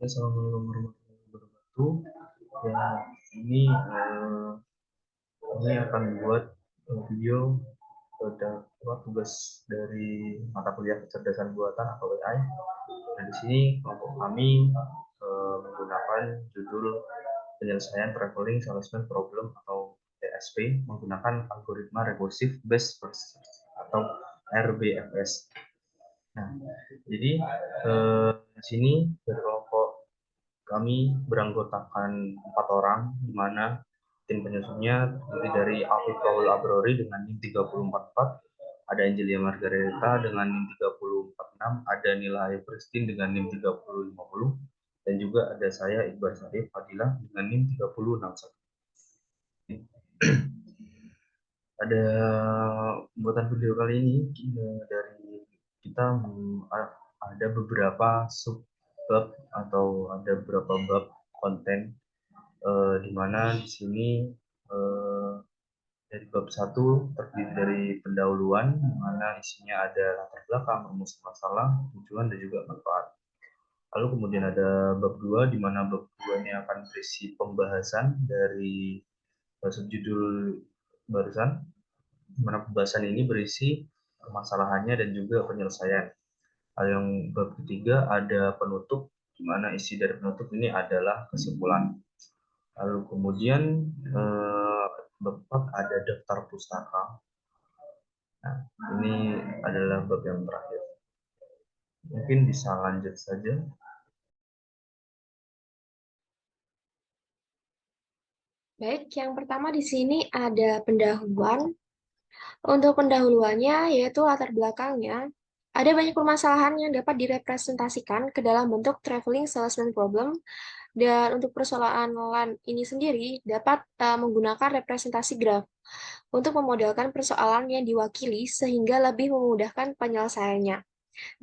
Assalamualaikum warahmatullahi wabarakatuh. Ya, ini kami akan buat video pada tugas dari mata kuliah kecerdasan buatan atau AI. Dan di sini kelompok kami menggunakan judul penyelesaian traveling salesman problem atau TSP menggunakan algoritma recursive based first search atau RBFS. Nah, jadi di sini dari kelompok kami beranggotakan 4 orang, di mana tim penyusunnya terdiri dari Afif Paul Abrori dengan NIM 3044, ada Angelia Margareta dengan NIM 3046, ada Nila Christine dengan NIM 3050, dan juga ada saya Iqbal Syarif Fadilah dengan NIM 3061. Pada pembuatan video kali ini dari kita ada beberapa sub bab atau ada beberapa bab konten di mana di sini dari bab 1 terdiri dari pendahuluan, di mana isinya ada latar belakang, rumus masalah, tujuan, dan juga manfaat. Lalu kemudian ada bab 2, di mana bab 2 ini akan berisi pembahasan dari subjudul barusan, di mana pembahasan ini berisi permasalahannya dan juga penyelesaian. Lalu yang bab ketiga ada penutup, di mana isi dari penutup ini adalah kesimpulan. Lalu kemudian bab 4 ada daftar pustaka. Nah, ini adalah bab yang terakhir. Mungkin bisa lanjut saja. Baik, yang pertama di sini ada pendahuluan. Untuk pendahuluannya yaitu latar belakangnya. Ada banyak permasalahan yang dapat direpresentasikan ke dalam bentuk traveling salesman problem, dan untuk persoalan ini sendiri dapat menggunakan representasi graf untuk memodelkan persoalan yang diwakili sehingga lebih memudahkan penyelesaiannya.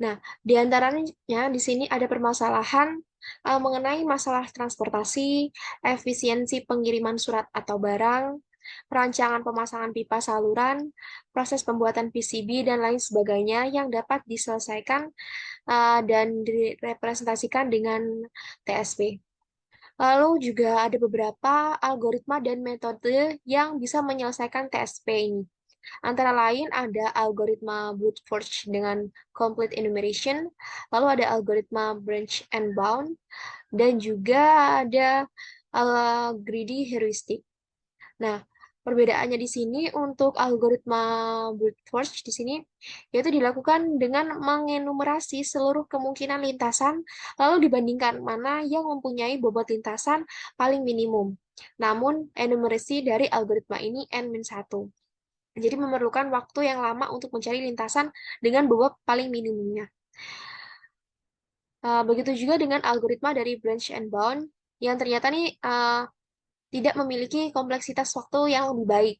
Nah, di antaranya di sini ada permasalahan mengenai masalah transportasi, efisiensi pengiriman surat atau barang, perancangan pemasangan pipa saluran, proses pembuatan PCB, dan lain sebagainya yang dapat diselesaikan dan direpresentasikan dengan TSP. Lalu juga ada beberapa algoritma dan metode yang bisa menyelesaikan TSP ini. Antara lain ada algoritma brute force dengan complete enumeration, lalu ada algoritma branch and bound, dan juga ada greedy heuristic. Nah, perbedaannya di sini untuk algoritma brute force di sini yaitu dilakukan dengan mengenumerasi seluruh kemungkinan lintasan lalu dibandingkan mana yang mempunyai bobot lintasan paling minimum. Namun, enumerasi dari algoritma ini n-1. Jadi memerlukan waktu yang lama untuk mencari lintasan dengan bobot paling minimumnya. Begitu juga dengan algoritma dari branch and bound yang ternyata nih tidak memiliki kompleksitas waktu yang lebih baik.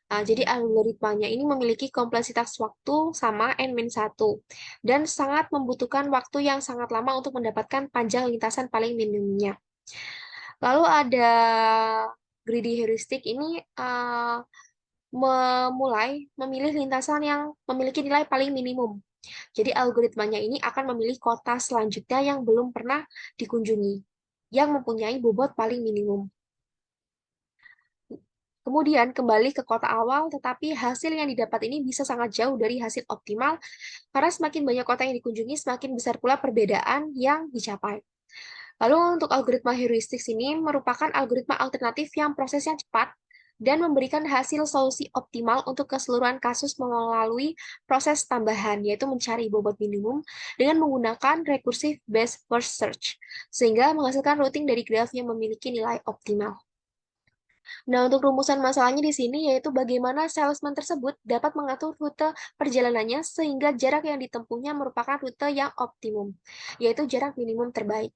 Jadi algoritmanya ini memiliki kompleksitas waktu sama n-1 dan sangat membutuhkan waktu yang sangat lama untuk mendapatkan panjang lintasan paling minimumnya. Lalu ada greedy heuristic ini memulai memilih lintasan yang memiliki nilai paling minimum. Jadi algoritmanya ini akan memilih kota selanjutnya yang belum pernah dikunjungi, yang mempunyai bobot paling minimum. Kemudian kembali ke kota awal, tetapi hasil yang didapat ini bisa sangat jauh dari hasil optimal, karena semakin banyak kota yang dikunjungi, semakin besar pula perbedaan yang dicapai. Lalu untuk algoritma heuristik ini merupakan algoritma alternatif yang prosesnya cepat dan memberikan hasil solusi optimal untuk keseluruhan kasus melalui proses tambahan, yaitu mencari bobot minimum dengan menggunakan recursive based first search, sehingga menghasilkan routing dari graf yang memiliki nilai optimal. Nah, untuk rumusan masalahnya di sini yaitu bagaimana salesman tersebut dapat mengatur rute perjalanannya sehingga jarak yang ditempuhnya merupakan rute yang optimum, yaitu jarak minimum terbaik.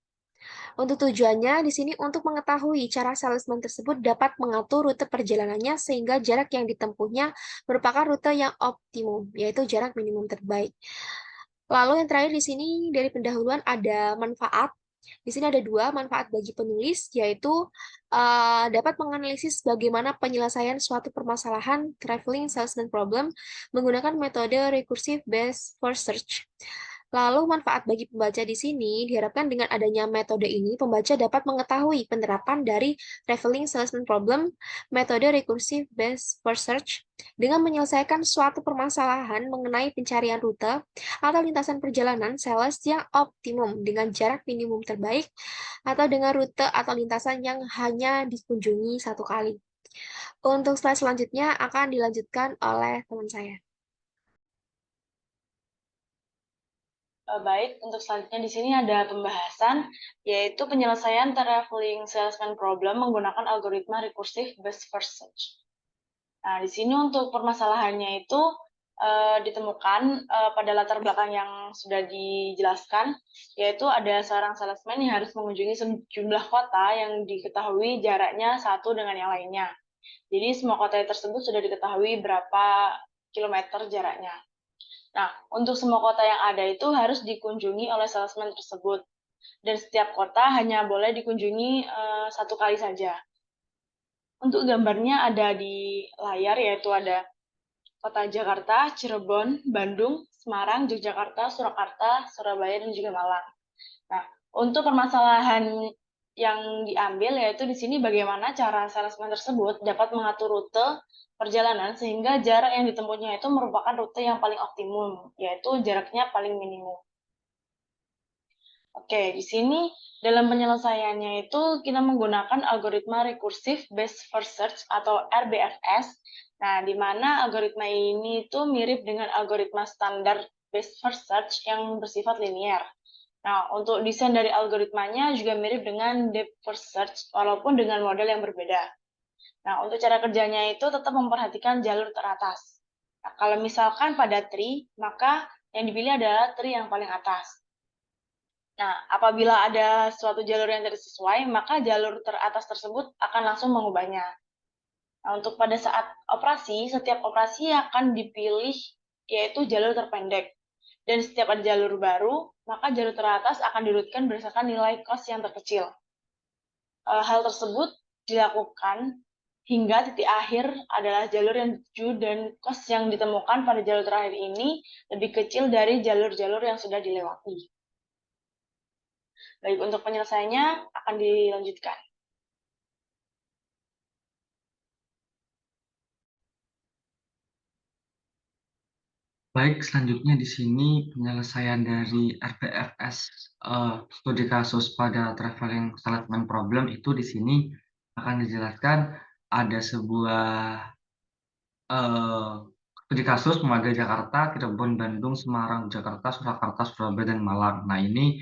Untuk tujuannya di sini untuk mengetahui cara salesman tersebut dapat mengatur rute perjalanannya sehingga jarak yang ditempuhnya merupakan rute yang optimum, yaitu jarak minimum terbaik. Lalu yang terakhir di sini dari pendahuluan ada manfaat. Di sini ada dua manfaat bagi penulis, yaitu dapat menganalisis bagaimana penyelesaian suatu permasalahan traveling salesman problem menggunakan metode recursive based first search. Lalu manfaat bagi pembaca di sini diharapkan dengan adanya metode ini, pembaca dapat mengetahui penerapan dari Traveling Salesman Problem, metode Recursive Based First Search, dengan menyelesaikan suatu permasalahan mengenai pencarian rute atau lintasan perjalanan sales yang optimum dengan jarak minimum terbaik atau dengan rute atau lintasan yang hanya dikunjungi satu kali. Untuk slide selanjutnya akan dilanjutkan oleh teman saya. Baik, untuk selanjutnya di sini ada pembahasan, yaitu penyelesaian traveling salesman problem menggunakan algoritma recursive based first search. Nah, di sini untuk permasalahannya itu ditemukan pada latar belakang yang sudah dijelaskan, yaitu ada seorang salesman yang harus mengunjungi sejumlah kota yang diketahui jaraknya satu dengan yang lainnya. Jadi semua kota tersebut sudah diketahui berapa kilometer jaraknya. Nah, untuk semua kota yang ada itu harus dikunjungi oleh salesman tersebut. Dan setiap kota hanya boleh dikunjungi satu kali saja. Untuk gambarnya ada di layar, yaitu ada kota Jakarta, Cirebon, Bandung, Semarang, Yogyakarta, Surakarta, Surabaya, dan juga Malang. Nah, untuk permasalahan yang diambil yaitu di sini bagaimana cara salesman tersebut dapat mengatur rute perjalanan sehingga jarak yang ditempuhnya itu merupakan rute yang paling optimum, yaitu jaraknya paling minimum. Oke, di sini dalam penyelesaiannya itu kita menggunakan algoritma Recursive Based First Search atau RBFS. Nah, di mana algoritma ini itu mirip dengan algoritma standar Based First Search yang bersifat linear. Nah, untuk desain dari algoritmanya juga mirip dengan Depth First Search, walaupun dengan model yang berbeda. Nah, untuk cara kerjanya itu tetap memperhatikan jalur teratas. Nah, kalau misalkan pada tree, maka yang dipilih adalah tree yang paling atas. Nah, apabila ada suatu jalur yang tidak sesuai, maka jalur teratas tersebut akan langsung mengubahnya. Nah, untuk pada saat operasi, setiap operasi akan dipilih yaitu jalur terpendek. Dan setiap ada jalur baru, maka jalur teratas akan diurutkan berdasarkan nilai cost yang terkecil. Hal tersebut dilakukan hingga titik akhir adalah jalur yang tuju dan cost yang ditemukan pada jalur terakhir ini lebih kecil dari jalur-jalur yang sudah dilewati. Baik, untuk penyelesaiannya akan dilanjutkan. Baik, selanjutnya di sini penyelesaian dari RBFS studi kasus pada traveling salesman problem itu di sini akan dijelaskan ada sebuah studi kasus memadai Jakarta, Cirebon, Bandung, Semarang, Jakarta, Surakarta, Surabaya, dan Malang. Nah, ini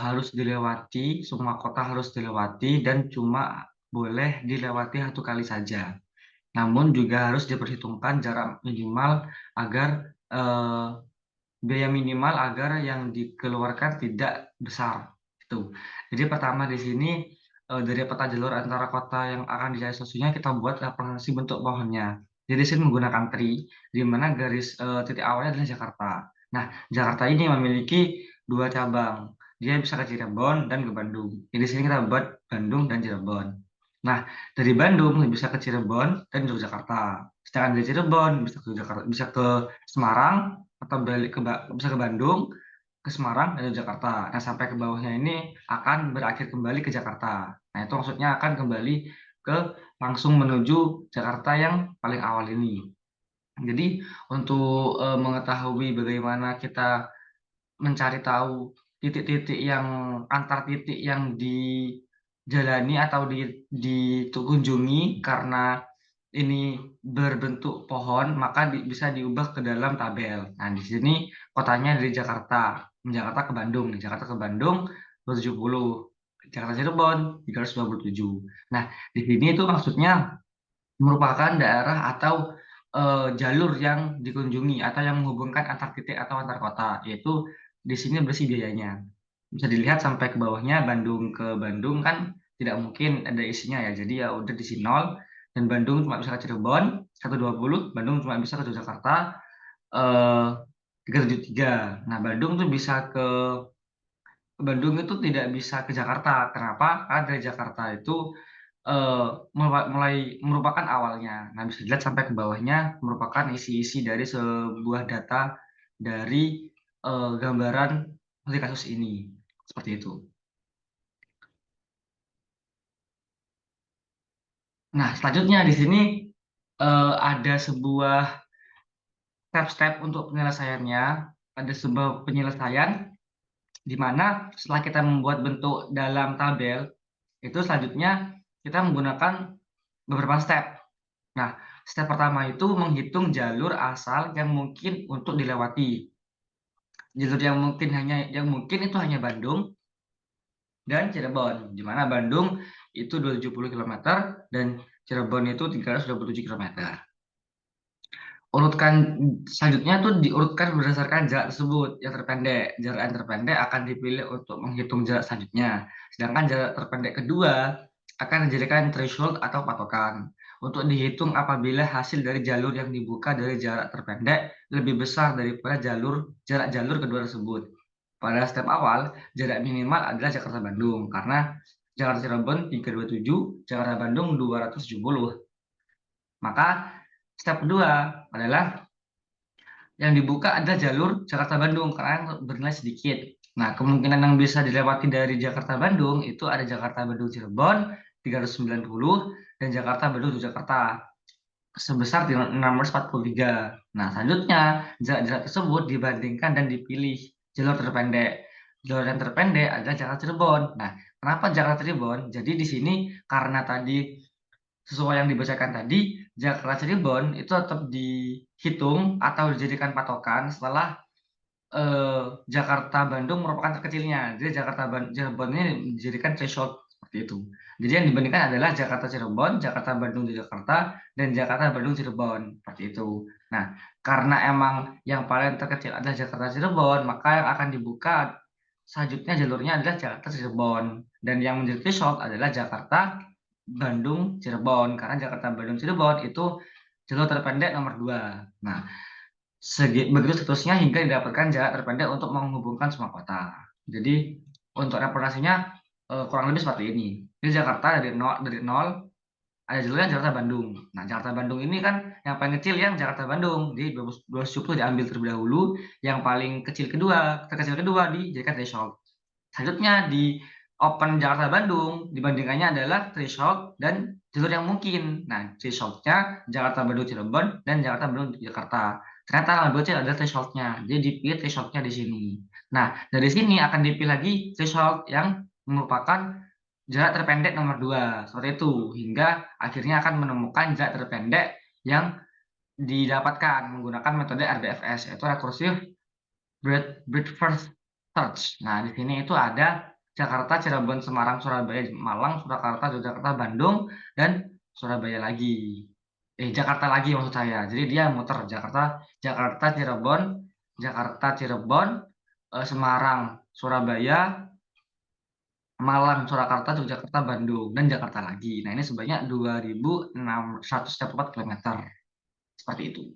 harus dilewati, semua kota harus dilewati dan cuma boleh dilewati satu kali saja. Namun juga harus diperhitungkan jarak minimal agar biaya minimal agar yang dikeluarkan tidak besar. Itu. Jadi pertama di sini dari peta jalur antara kota yang akan direalisasinya kita buat representasi bentuk pohonnya. Jadi di sini menggunakan tree, di mana garis titik awalnya adalah Jakarta. Nah, Jakarta ini memiliki dua cabang. Dia bisa ke Cirebon dan ke Bandung. Jadi di sini kita buat Bandung dan Cirebon. Nah, dari Bandung bisa ke Cirebon dan Yogyakarta. Sedangkan dari Cirebon bisa ke Jakarta, bisa ke Semarang atau balik bisa ke Bandung, ke Semarang dan Jakarta. Nah, sampai ke bawahnya ini akan berakhir kembali ke Jakarta. Nah, itu maksudnya akan kembali ke langsung menuju Jakarta yang paling awal ini. Jadi, untuk mengetahui bagaimana kita mencari tahu titik-titik yang antar titik yang dijalani atau dikunjungi karena ini berbentuk pohon, maka bisa diubah ke dalam tabel. Nah, di sini kotanya dari Jakarta, Jakarta ke Bandung, Jakarta ke Bandung 270, Jakarta Cirebon 327. Nah, di sini itu maksudnya merupakan daerah atau jalur yang dikunjungi atau yang menghubungkan antar titik atau antar kota, yaitu di sini bersih biayanya. Bisa dilihat sampai ke bawahnya Bandung ke Bandung kan tidak mungkin ada isinya ya. Jadi ya udah di sini 0 dan Bandung cuma bisa ke Cirebon 120, Bandung cuma bisa ke Jakarta 373. Nah, Bandung tuh bisa ke Bandung itu tidak bisa ke Jakarta. Kenapa? Karena dari Jakarta itu mulai merupakan awalnya. Nah, bisa dilihat sampai ke bawahnya merupakan isi-isi dari sebuah data dari gambaran dari kasus ini. Seperti itu. Nah, selanjutnya di sini ada sebuah step-step untuk penyelesaiannya. Ada sebuah penyelesaian di mana setelah kita membuat bentuk dalam tabel, itu selanjutnya kita menggunakan beberapa step. Nah, step pertama itu menghitung jalur asal yang mungkin untuk dilewati. Jalur yang mungkin itu hanya Bandung dan Cirebon, di mana Bandung itu 270 km dan Cirebon itu 327 km. Selanjutnya itu diurutkan berdasarkan jarak tersebut yang terpendek. Jarak yang terpendek akan dipilih untuk menghitung jarak selanjutnya. Sedangkan jarak terpendek kedua akan dijadikan threshold atau patokan untuk dihitung apabila hasil dari jalur yang dibuka dari jarak terpendek lebih besar daripada jarak jalur kedua tersebut. Pada step awal, jarak minimal adalah Jakarta-Bandung karena Jakarta-Cirebon 327, Jakarta-Bandung 270. Maka step kedua adalah yang dibuka adalah jalur Jakarta-Bandung karena bernilai sedikit. Nah, kemungkinan yang bisa dilewati dari Jakarta-Bandung itu ada Jakarta-Bandung-Cirebon 390 dan Jakarta-Bandung-Jakarta sebesar 643. Nah, selanjutnya jarak-jarak tersebut dibandingkan dan dipilih jalur terpendek. Jalur yang terpendek adalah Jakarta-Cirebon. Nah, kenapa Jakarta-Cirebon? Jadi di sini karena tadi sesuai yang dibacakan tadi, Jakarta Cirebon itu tetap dihitung atau dijadikan patokan setelah Jakarta Bandung merupakan terkecilnya. Jadi Cirebon ini dijadikan threshold seperti itu. Jadi yang dibandingkan adalah Jakarta Cirebon, Jakarta Bandung di Jakarta, dan Jakarta Bandung Cirebon seperti itu. Nah, karena emang yang paling terkecil adalah Jakarta Cirebon, maka yang akan dibuka selanjutnya jalurnya adalah Jakarta Cirebon, dan yang menjadi threshold adalah Jakarta Bandung Cirebon karena Jakarta Bandung Cirebon itu jalur terpendek nomor 2. Nah, begitu seterusnya hingga didapatkan jarak terpendek untuk menghubungkan semua kota. Jadi untuk representasinya kurang lebih seperti ini. Ini Jakarta dari nol ada jalurnya Jakarta Bandung. Nah, Jakarta Bandung ini kan yang paling kecil yang Jakarta Bandung. Di 270 diambil terlebih dahulu, yang paling kecil terkecil kedua dijadikan threshold. Selanjutnya di Open Jakarta Bandung dibandingkannya adalah threshold dan jalur yang mungkin. Nah, thresholdnya Jakarta Bandung Cirebon dan Jakarta Bandung Jakarta. Ternyata yang lebih kecil adalah thresholdnya. Jadi dipilih thresholdnya di sini. Nah, dari sini akan dipilih lagi threshold yang merupakan jarak terpendek nomor 2. Seperti itu. Hingga akhirnya akan menemukan jarak terpendek yang didapatkan menggunakan metode RBFS, yaitu Recursive Breadth First Search. Nah, di sini itu ada Jakarta, Cirebon, Semarang, Surabaya, Malang, Surakarta, Yogyakarta, Bandung, dan Surabaya lagi. Jakarta lagi maksud saya. Jadi dia muter Jakarta, Cirebon, Semarang, Surabaya, Malang, Surakarta, Yogyakarta, Bandung, dan Jakarta lagi. Nah, ini sebanyak 2.604 km. Seperti itu.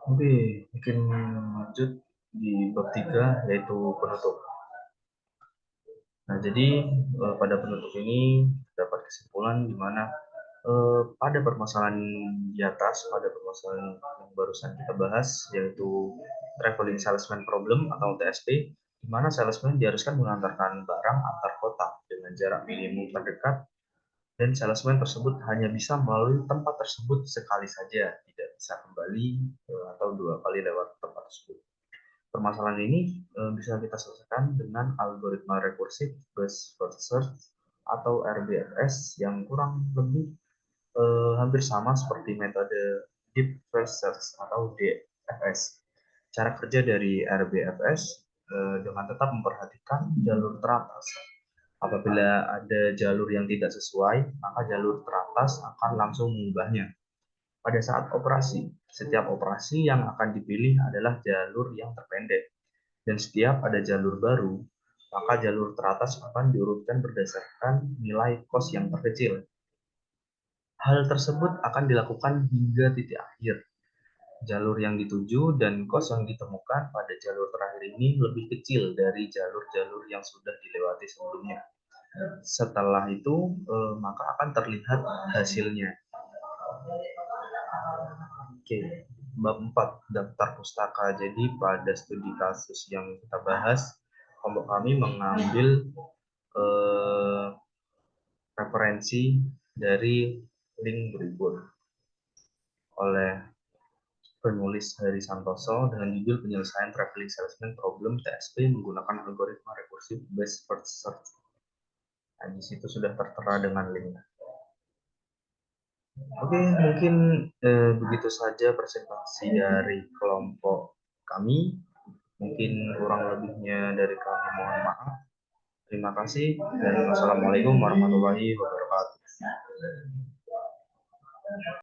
Oke, mungkin lanjut di bab 3 yaitu penutup. Nah, jadi pada penutup ini dapat kesimpulan di mana pada permasalahan di atas, pada permasalahan yang barusan kita bahas, yaitu traveling salesman problem atau TSP, di mana salesman diharuskan mengantarkan barang antar kota dengan jarak minimum terdekat, dan salesman tersebut hanya bisa melalui tempat tersebut sekali saja, tidak bisa kembali atau 2 kali lewat tempat tersebut. Permasalahan ini bisa kita selesaikan dengan algoritma rekursif Best First Search atau RBFS yang kurang lebih hampir sama seperti metode Deep First Search atau DFS. Cara kerja dari RBFS dengan tetap memperhatikan jalur teratas. Apabila ada jalur yang tidak sesuai, maka jalur teratas akan langsung mengubahnya. Pada saat operasi, setiap operasi yang akan dipilih adalah jalur yang terpendek. Dan setiap ada jalur baru, maka jalur teratas akan diurutkan berdasarkan nilai kos yang terkecil. Hal tersebut akan dilakukan hingga titik akhir. Jalur yang dituju dan kos yang ditemukan pada jalur terakhir ini lebih kecil dari jalur-jalur yang sudah dilewati sebelumnya. Setelah itu, maka akan terlihat hasilnya. Oke, bab 4 daftar pustaka. Jadi pada studi kasus yang kita bahas, kelompok kami mengambil referensi dari link berikut oleh penulis Heri Santoso dengan judul Penyelesaian Traveling Salesman Problem TSP menggunakan algoritma rekursif based first search. Nah, di situ sudah tertera dengan linknya. Oke, mungkin begitu saja presentasi dari kelompok kami. Mungkin kurang lebihnya dari kami mohon maaf. Terima kasih dan wassalamualaikum warahmatullahi wabarakatuh.